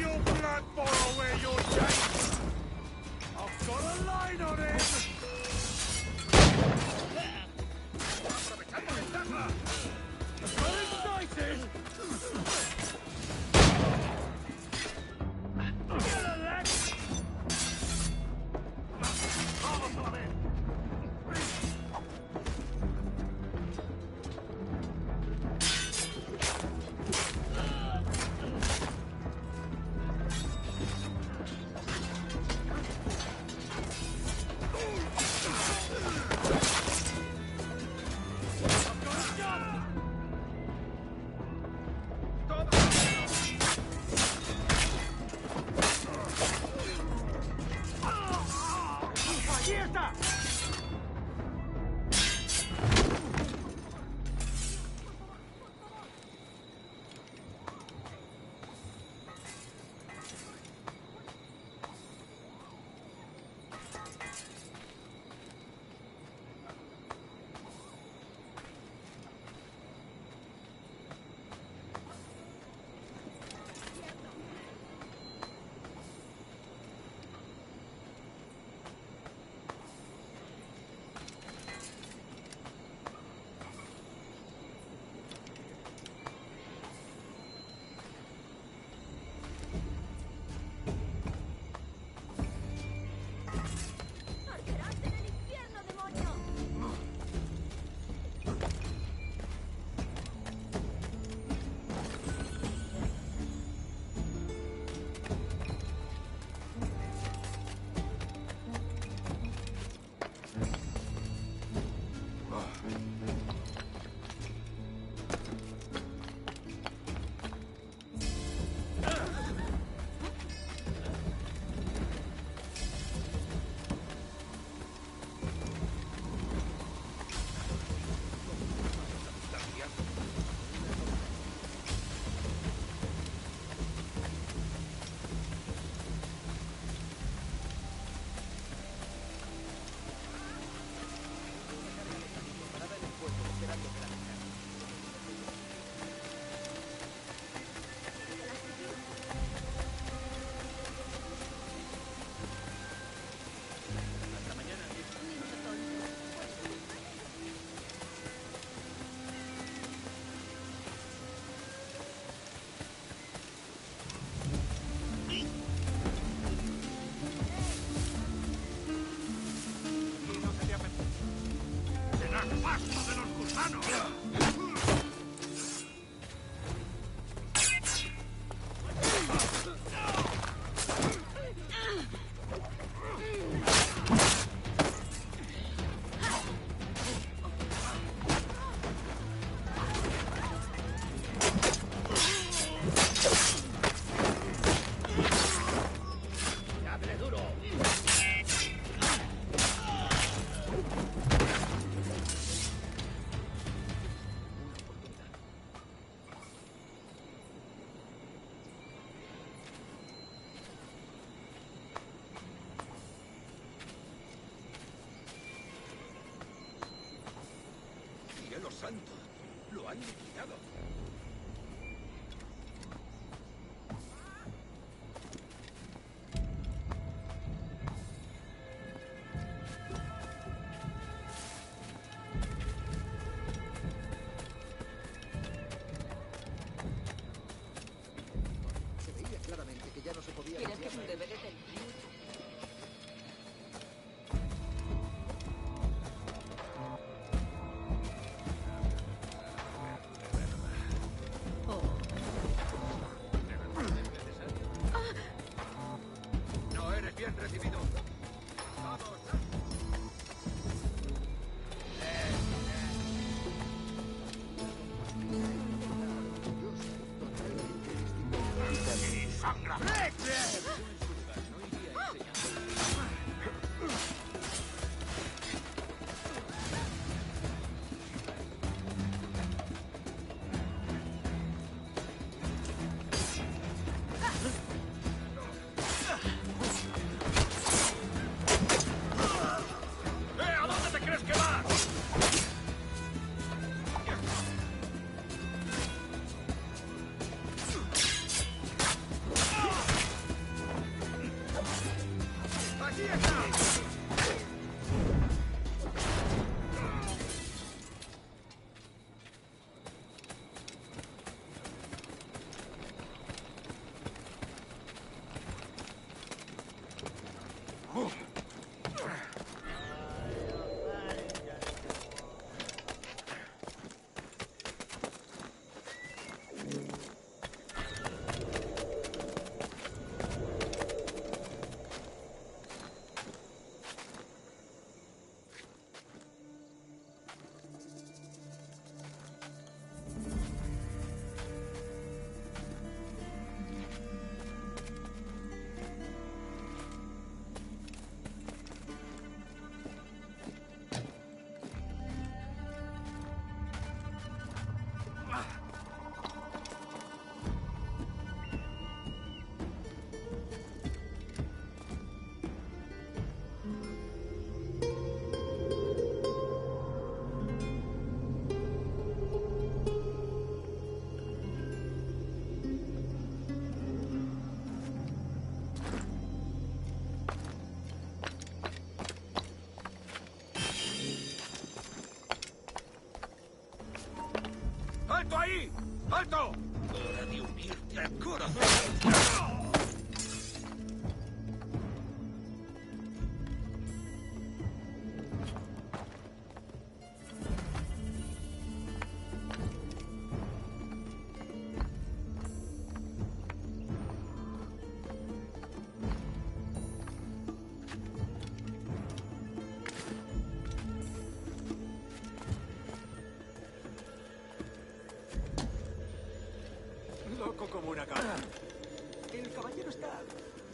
your blood borrow where you're safe. I've got a line on him. Aprovechando ventaja. Well excited. Vamos a la vez. ¡Pasto de los gusanos! ¡Cielo santo! ¡Lo han liquidado! Se veía claramente que ya no se podía... ¿Quieres que es un DVD del... No eres bien recibido. ¡Vamos! ¡Sangra! ¿A dónde te crees que vas?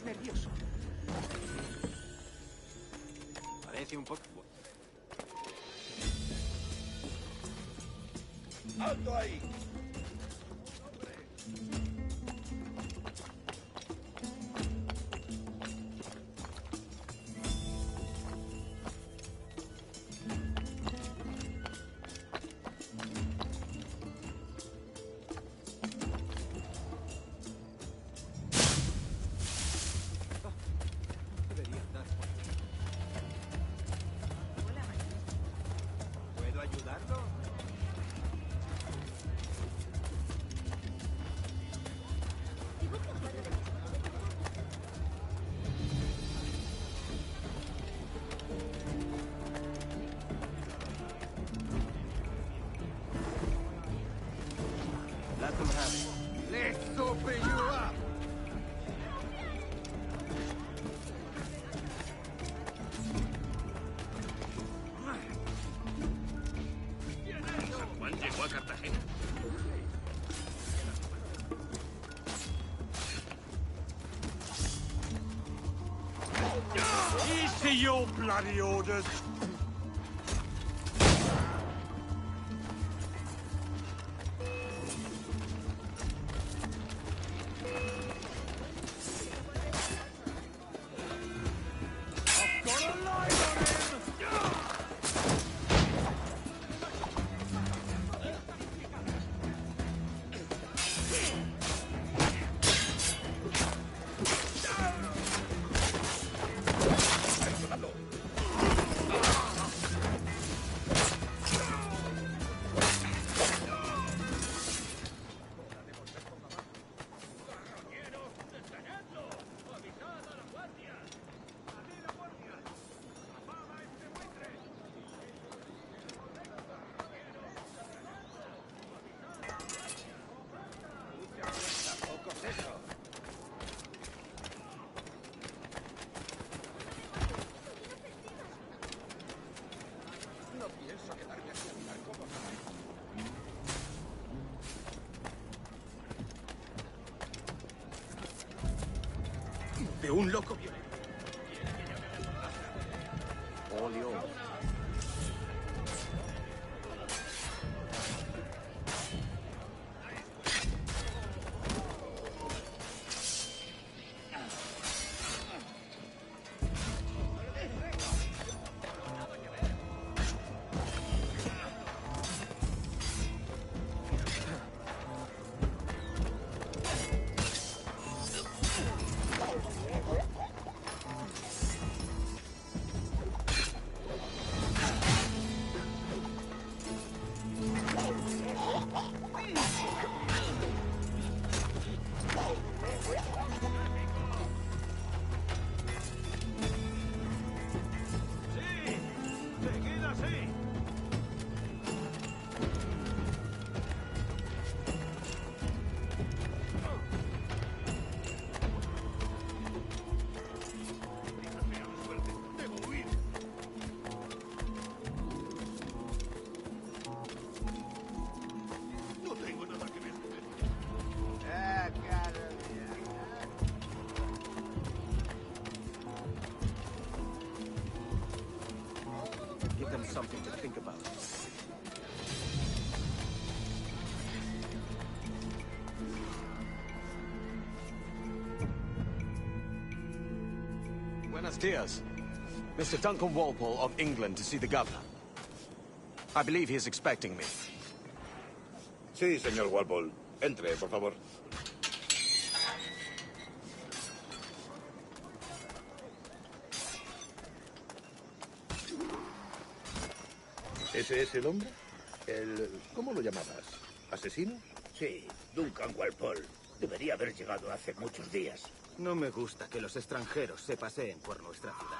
nervioso. Parece un poco... ¡Alto ahí! Debería andar por aquí. ¿Puedo ayudarlo? Let them have it. Let's open you up! Juan llegó a Cartagena. Easy your bloody orders! I've got a line on him! Tampoco es eso. No pienso quedarme aquí a mirar cómo se De un loco violento. Olio. ¡Seguid así! Debo huir. No tengo nada que ver con él. Give them something to think about. Buenos dias. Mr. Duncan Walpole of England to see the governor. I believe he is expecting me. Sí, señor Walpole. Entre, por favor. ¿Ese es el hombre? ¿Cómo lo llamabas? ¿Asesino? Sí, Duncan Walpole. Debería haber llegado hace muchos días. No me gusta que los extranjeros se paseen por nuestra ciudad.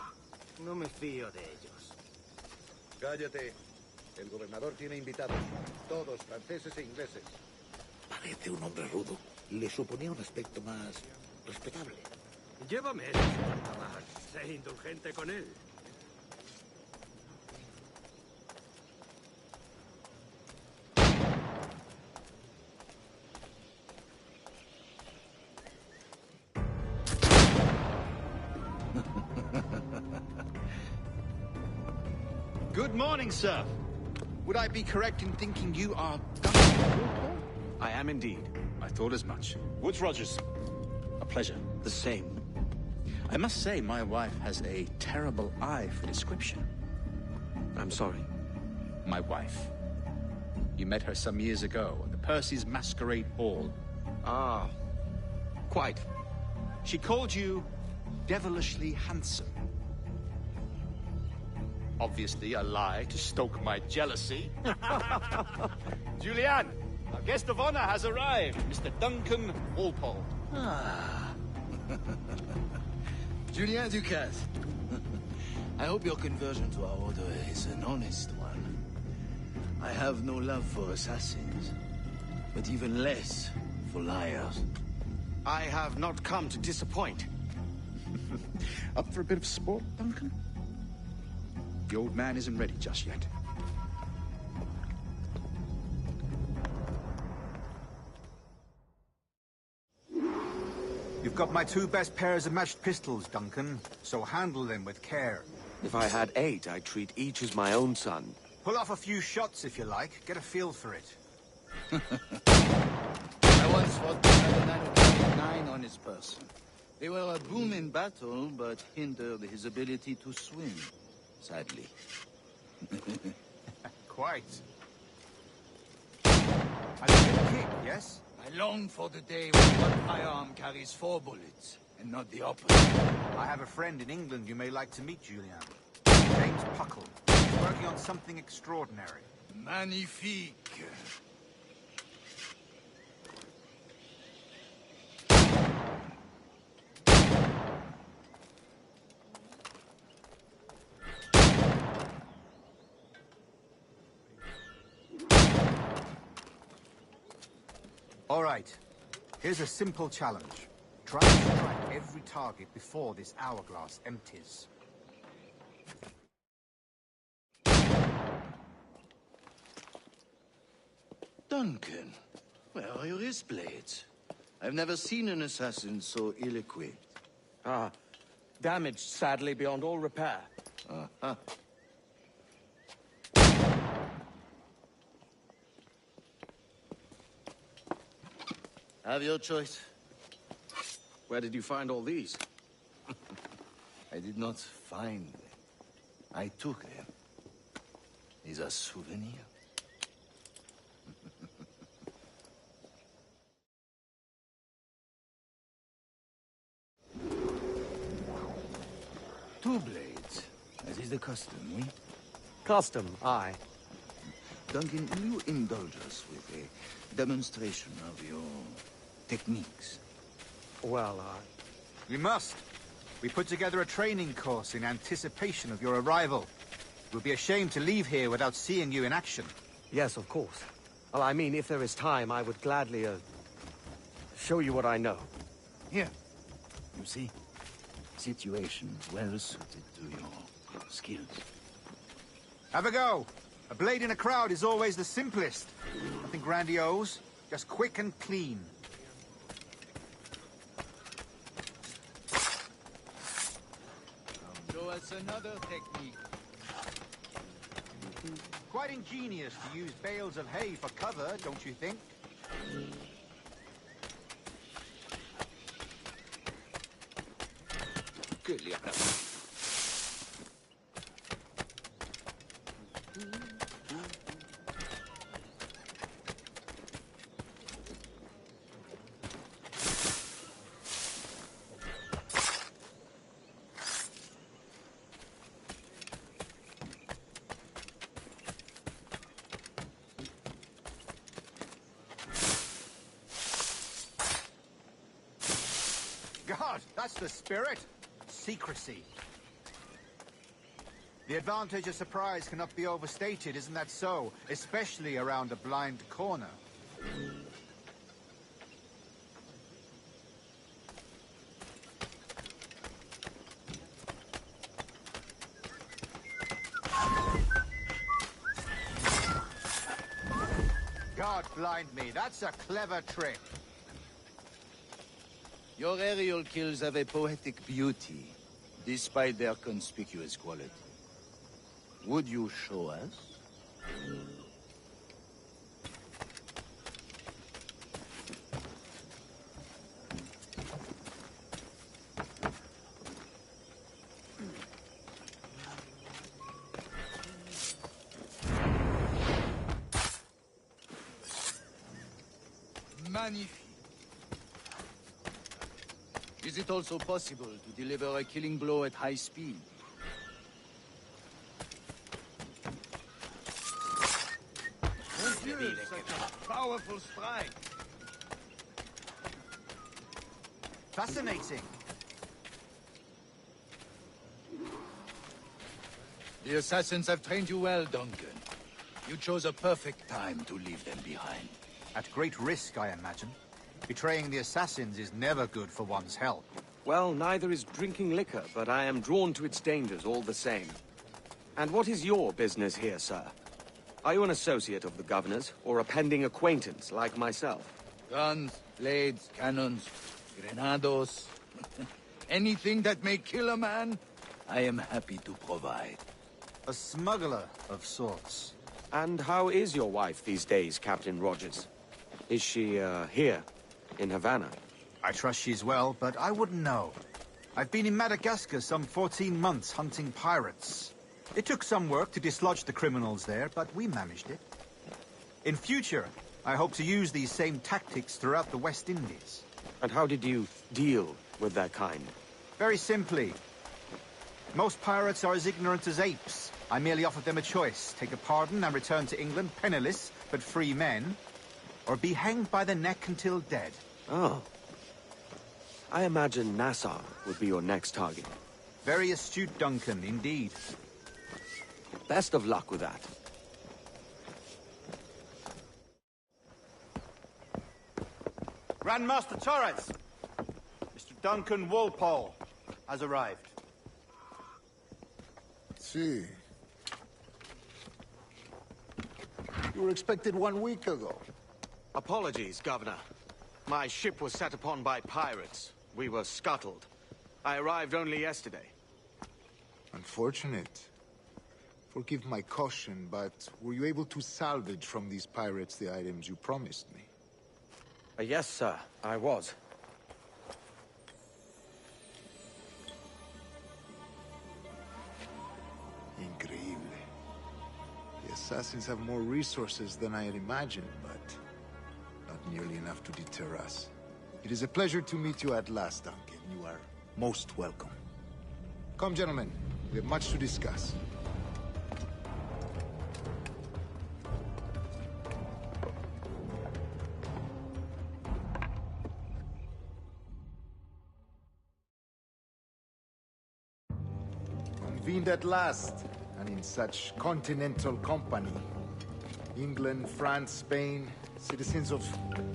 No me fío de ellos. Cállate. El gobernador tiene invitados. Todos franceses e ingleses. Parece un hombre rudo. Le suponía un aspecto más respetable. Llévame eso, Tabac. Sé indulgente con él. Good morning, sir. Would I be correct in thinking you are Duncan? I am indeed. I thought as much. Woods Rogers. A pleasure. The same. I must say, my wife has a terrible eye for description. I'm sorry. My wife. You met her some years ago at the Percy's Masquerade Ball. Ah, quite. She called you devilishly handsome. Obviously a lie to stoke my jealousy. Julianne, our guest of honor has arrived, Mr. Duncan Walpole. Ah. Julien Ducasse. I hope your conversion to our order is an honest one. I have no love for assassins, but even less for liars. I have not come to disappoint. Up for a bit of sport, Duncan? The old man isn't ready just yet. You've got my 2 best pairs of matched pistols, Duncan, so handle them with care. If I had 8, I'd treat each as my own son. Pull off a few shots if you like. Get a feel for it. I once fought a man who carried 9 on his person. They were a boom in battle, but hindered his ability to swim, sadly. Quite. A little kick, yes? I long for the day when one firearm carries 4 bullets, and not the opposite. I have a friend in England you may like to meet, Julian. James Puckle. He's working on something extraordinary. Magnifique. All right. Here's a simple challenge. Try to strike every target before this hourglass empties. Duncan, where are your wrist blades? I've never seen an assassin so ill-equipped. Ah, damaged sadly beyond all repair. Uh-huh. Have your choice. Where did you find all these? I did not find them. I took them. These are souvenirs. Two blades, as is the custom, oui? Custom, aye. Duncan, will you indulge us with a demonstration of your techniques? Well, We must. We put together a training course in anticipation of your arrival. It would be a shame to leave here without seeing you in action. yes, of course. Well, I mean, if there is time, I would gladly, show you what I know. Here. You see? Situations well suited to your skills. Have a go. A blade in a crowd is always the simplest. Nothing grandiose, just quick and clean. Show us another technique. Quite ingenious to use bales of hay for cover, don't you think? Que les rats. God, that's the spirit. Secrecy. The advantage of surprise cannot be overstated, isn't that so? Especially around a blind corner. God blind me, that's a clever trick. Your aerial kills have a poetic beauty, despite their conspicuous quality. Would you show us? Magnifique. Is it also possible to deliver a killing blow at high speed? Mon Dieu, such a powerful strike. Fascinating. The assassins have trained you well, Duncan. You chose a perfect time to leave them behind. At great risk, I imagine. Betraying the assassins is never good for one's health. Well, neither is drinking liquor, but I am drawn to its dangers all the same. And what is your business here, sir? Are you an associate of the governor's, or a pending acquaintance like myself? Guns, blades, cannons, grenados. Anything that may kill a man, I am happy to provide. A smuggler of sorts. And how is your wife these days, Captain Rogers? Is she, here, in Havana? I trust she's well, but I wouldn't know. I've been in Madagascar some 14 months hunting pirates. It took some work to dislodge the criminals there, but we managed it. In future, I hope to use these same tactics throughout the West Indies. And how did you deal with that kind? Very simply. Most pirates are as ignorant as apes. I merely offered them a choice. Take a pardon and return to England penniless, but free men, or be hanged by the neck until dead. Oh. I imagine Nassau would be your next target. Very astute, Duncan, indeed. Best of luck with that. Grandmaster Torres! Mr. Duncan Walpole has arrived. See. You were expected 1 week ago. Apologies, Governor. My ship was set upon by pirates. We were scuttled. I arrived only yesterday. Unfortunate. Forgive my caution, but were you able to salvage from these pirates the items you promised me? Yes, sir, I was. Increíble. The assassins have more resources than I had imagined, but not nearly enough to deter us. It is a pleasure to meet you at last, Duncan. You are most welcome. Come, gentlemen. We have much to discuss. Convened at last, and in such continental company. England, France, Spain, citizens of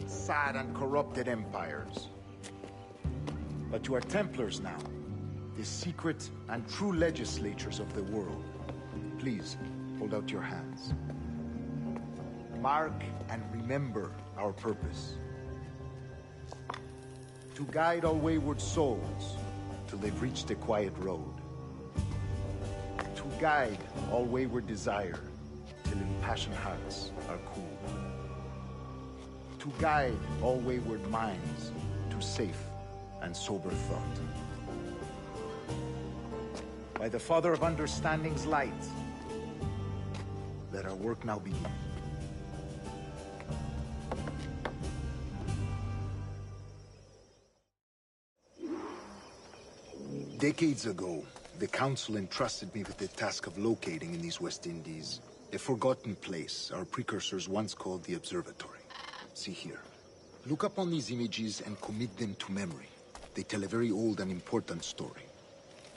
sad and corrupted empires. But you are Templars now, the secret and true legislators of the world. Please, hold out your hands. Mark and remember our purpose. To guide all wayward souls till they've reached a quiet road. To guide all wayward desire till impassioned hearts are cool. To guide all wayward minds to safe and sober thought. By the Father of Understanding's light, let our work now begin. Decades ago, the Council entrusted me with the task of locating in these West Indies a forgotten place our precursors once called the Observatory. See here. Look upon these images and commit them to memory. They tell a very old and important story.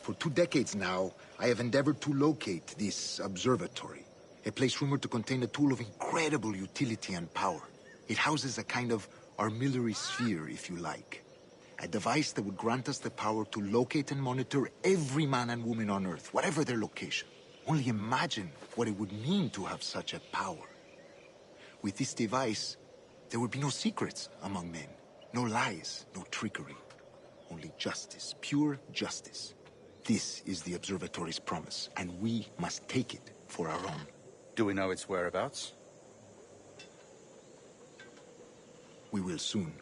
For 2 decades now, I have endeavored to locate this observatory, a place rumored to contain a tool of incredible utility and power. It houses a kind of armillary sphere, if you like. A device that would grant us the power to locate and monitor every man and woman on Earth, whatever their location. Only imagine what it would mean to have such a power. With this device, there would be no secrets among men, no lies, no trickery. Only justice, pure justice. This is the observatory's promise, and we must take it for our own. Do we know its whereabouts? We will soon.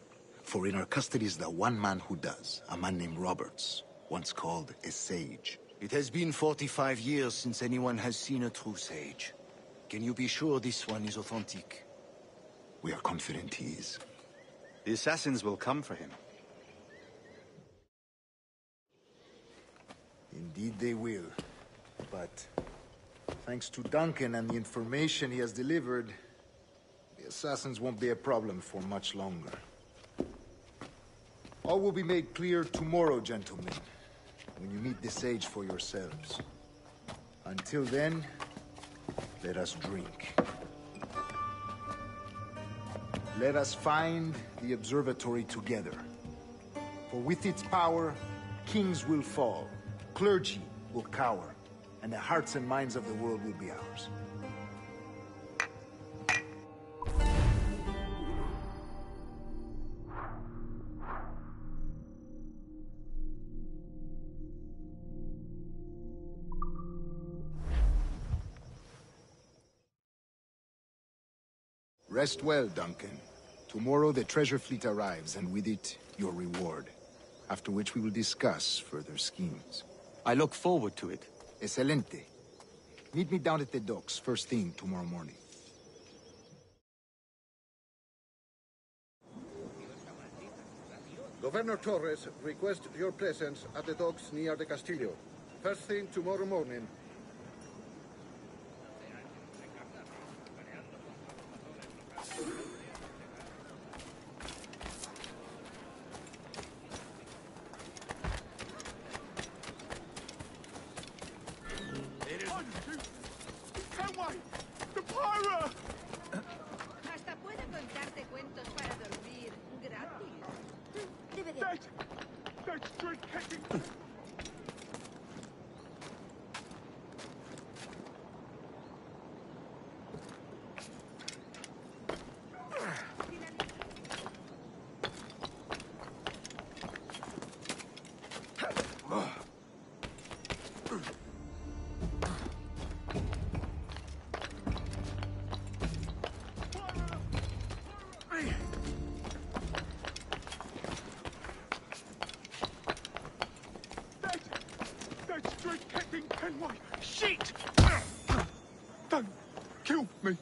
For in our custody is the one man who does, a man named Roberts, once called a sage. It has been 45 years since anyone has seen a true sage. Can you be sure this one is authentic? We are confident he is. The assassins will come for him. Indeed they will. But thanks to Duncan and the information he has delivered, the assassins won't be a problem for much longer. All will be made clear tomorrow, gentlemen, when you meet the sage for yourselves. Until then, let us drink. Let us find the observatory together. For with its power, kings will fall, clergy will cower, and the hearts and minds of the world will be ours. Rest well, Duncan. Tomorrow the treasure fleet arrives, and with it, your reward. After which we will discuss further schemes. I look forward to it. Excelente. Meet me down at the docks first thing tomorrow morning. Governor Torres requests your presence at the docks near the Castillo. First thing tomorrow morning. Hasta puedo contarte cuentos para dormir gratis. Debe de... Let's drink it. Let's drink it in Kenway. Shit! Don't kill me.